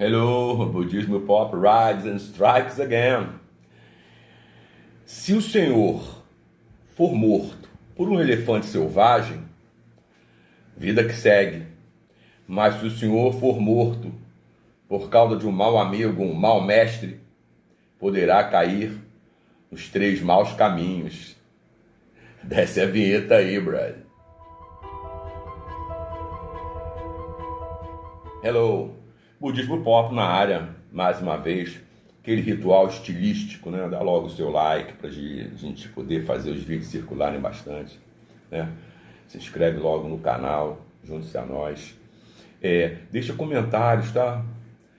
Hello, Budismo Pop rides and strikes again. Se o Senhor for morto por um elefante selvagem, vida que segue. Mas se o Senhor for morto por causa de um mau amigo, um mau mestre, poderá cair nos 3 maus caminhos. Desce a vinheta aí, brother. Hello, Budismo Pop na área, mais uma vez, aquele ritual estilístico, né? Dá logo o seu like para a gente poder fazer os vídeos circularem bastante, né? Se inscreve logo no canal, junte-se a nós. Deixa comentários, tá?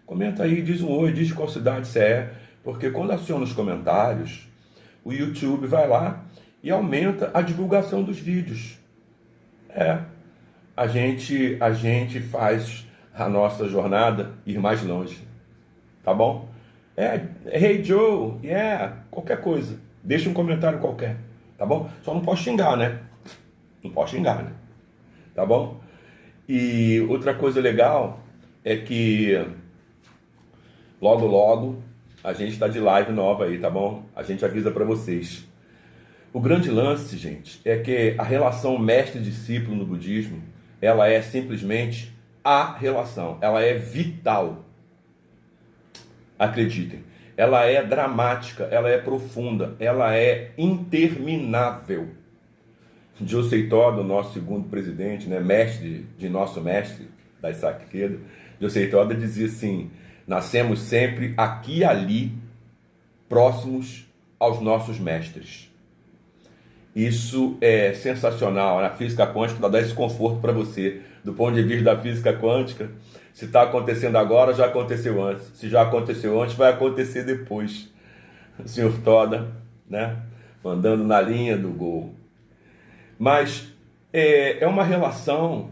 Comenta aí, diz um oi, diz qual cidade você é, porque quando aciona os comentários, o YouTube vai lá e aumenta a divulgação dos vídeos. A gente faz a nossa jornada ir mais longe, tá bom? Hey Joe, qualquer coisa, deixa um comentário qualquer, tá bom? Só não pode xingar, né? Não pode xingar, né? Tá bom? E outra coisa legal é que logo a gente está de live nova aí, tá bom? A gente avisa para vocês. O grande lance, gente, é que a relação mestre-discípulo no budismo, ela é simplesmente a relação, ela é vital. Acreditem, ela é dramática, ela é profunda, ela é interminável. Josei Toda, nosso segundo presidente, né, mestre de nosso mestre, Daisaku Ikeda, Josei Toda dizia assim: nascemos sempre aqui e ali, próximos aos nossos mestres. Isso é sensacional. Na física quântica dá esse conforto para você. Do ponto de vista da física quântica, se está acontecendo agora, já aconteceu antes. Se já aconteceu antes, vai acontecer depois. O senhor Toda, né? Mandando na linha do gol. Mas é uma relação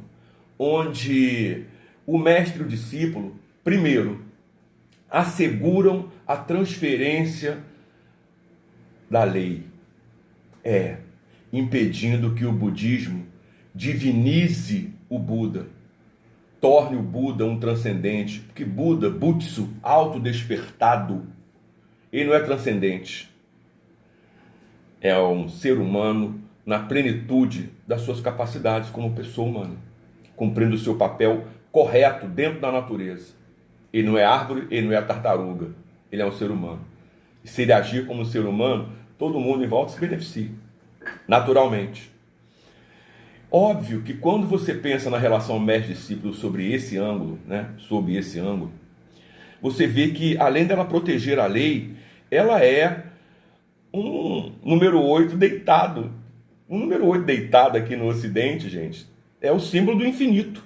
onde o mestre e o discípulo, primeiro, asseguram a transferência da lei. Impedindo que o budismo divinize o Buda, torne o Buda um transcendente, porque Buda, Butsu, autodespertado, ele não é transcendente, é um ser humano na plenitude das suas capacidades como pessoa humana, cumprindo o seu papel correto dentro da natureza. Ele não é árvore, ele não é tartaruga, ele é um ser humano. E se ele agir como um ser humano, todo mundo em volta se beneficia, naturalmente. Óbvio que quando você pensa na relação mestre-discípulo sobre esse ângulo, né, sob esse ângulo, você vê que, além dela proteger a lei, ela é um número 8 deitado. O número 8 deitado aqui no Ocidente, gente, é o símbolo do infinito,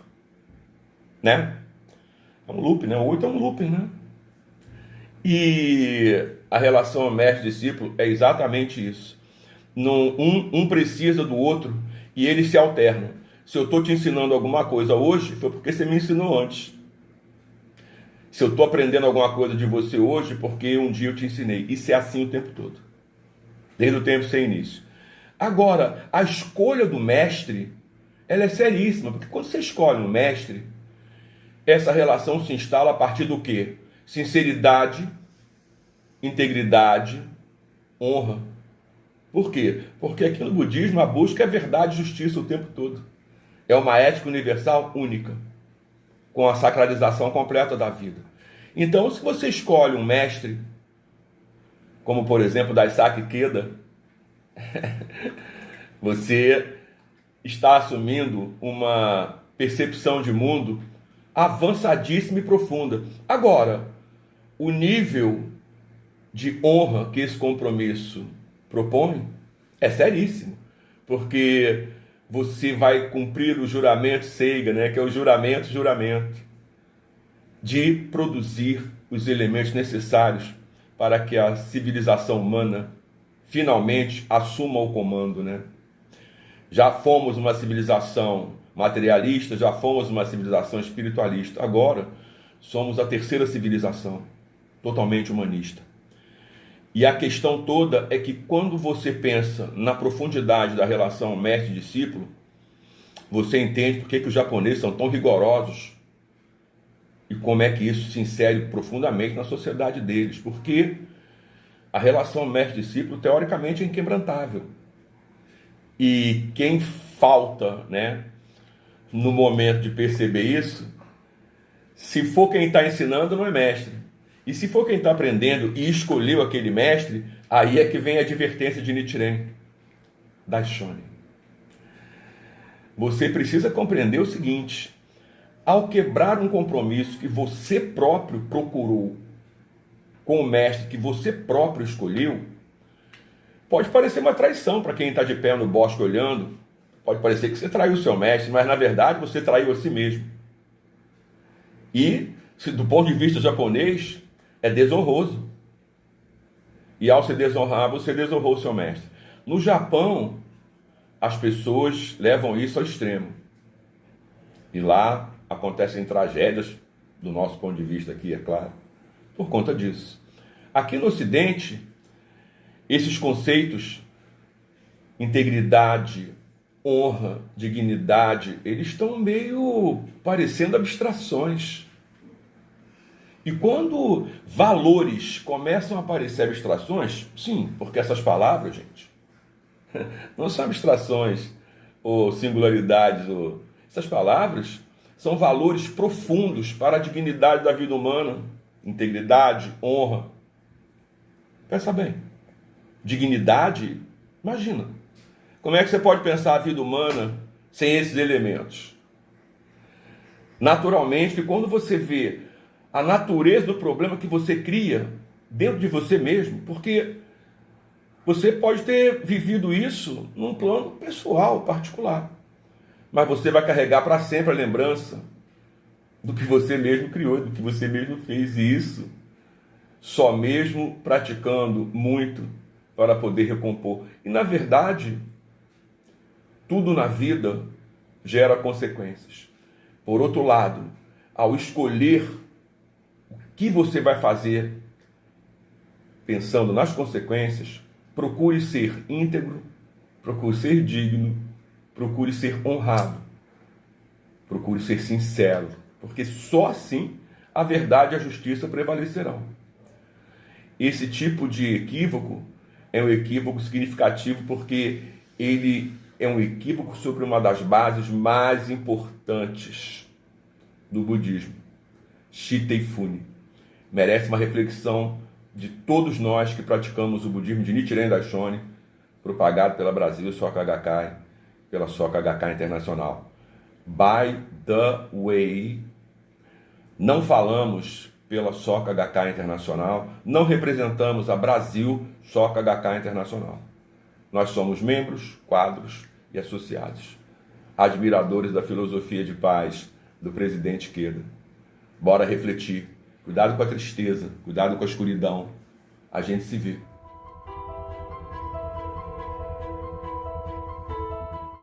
né? É um loop, né? O 8 é um loop, né? E a relação mestre-discípulo é exatamente isso. Um precisa do outro e eles se alternam. Se eu estou te ensinando alguma coisa hoje, foi porque você me ensinou antes. Se eu estou aprendendo alguma coisa de você hoje, porque um dia eu te ensinei. Isso é assim o tempo todo. Desde o tempo sem início. Agora, a escolha do mestre, ela é seríssima, porque quando você escolhe um mestre, essa relação se instala a partir do quê? Sinceridade, integridade, honra. Por quê? Porque aqui no budismo a busca é verdade e justiça o tempo todo. É uma ética universal única, com a sacralização completa da vida. Então, se você escolhe um mestre, como por exemplo Daisaku Ikeda, você está assumindo uma percepção de mundo avançadíssima e profunda. Agora, o nível de honra que esse compromisso propõe é seríssimo, porque você vai cumprir o juramento Seiga, né, que é o juramento de produzir os elementos necessários para que a civilização humana finalmente assuma o comando, né? Já fomos uma civilização materialista, já fomos uma civilização espiritualista, agora somos a terceira civilização, totalmente humanista. E a questão toda é que quando você pensa na profundidade da relação mestre-discípulo, você entende por que os japoneses são tão rigorosos e como é que isso se insere profundamente na sociedade deles, porque a relação mestre-discípulo, teoricamente, é inquebrantável. E quem falta, né, no momento de perceber isso, se for quem está ensinando, não é mestre. E se for quem está aprendendo e escolheu aquele mestre, aí é que vem a advertência de Nichiren Daishonin. Você precisa compreender o seguinte: ao quebrar um compromisso que você próprio procurou com o mestre que você próprio escolheu, pode parecer uma traição para quem está de pé no bosque olhando. Pode parecer que você traiu o seu mestre, mas na verdade você traiu a si mesmo. E, do ponto de vista japonês, é desonroso. E ao se desonrar, você desonrou o seu mestre. No Japão, as pessoas levam isso ao extremo. E lá acontecem tragédias, do nosso ponto de vista aqui, é claro, por conta disso. Aqui no Ocidente, esses conceitos, integridade, honra, dignidade, eles estão meio parecendo abstrações. E quando valores começam a aparecer abstrações, sim, porque essas palavras, gente, não são abstrações ou singularidades. Essas palavras são valores profundos para a dignidade da vida humana, integridade, honra. Pensa bem, dignidade, imagina, como é que você pode pensar a vida humana sem esses elementos? Naturalmente, que quando você vê a natureza do problema que você cria dentro de você mesmo, porque você pode ter vivido isso num plano pessoal, particular, mas você vai carregar para sempre a lembrança do que você mesmo criou, do que você mesmo fez, e isso só mesmo praticando muito para poder recompor. E na verdade, tudo na vida gera consequências. Por outro lado, ao escolher o que você vai fazer pensando nas consequências, procure ser íntegro, procure ser digno, procure ser honrado, procure ser sincero, porque só assim a verdade e a justiça prevalecerão. Esse tipo de equívoco é um equívoco significativo porque ele é um equívoco sobre uma das bases mais importantes do budismo, Shiteifune. Merece uma reflexão de todos nós que praticamos o budismo de Nichiren Daishonin, propagado pela Brasil Soka Gakkai, pela Soka Gakkai Internacional. By the way, não falamos pela Soka Gakkai Internacional, não representamos a Brasil Soka Gakkai Internacional. Nós somos membros, quadros e associados, admiradores da filosofia de paz do presidente Ikeda. Bora refletir. Cuidado com a tristeza, cuidado com a escuridão. A gente se vê.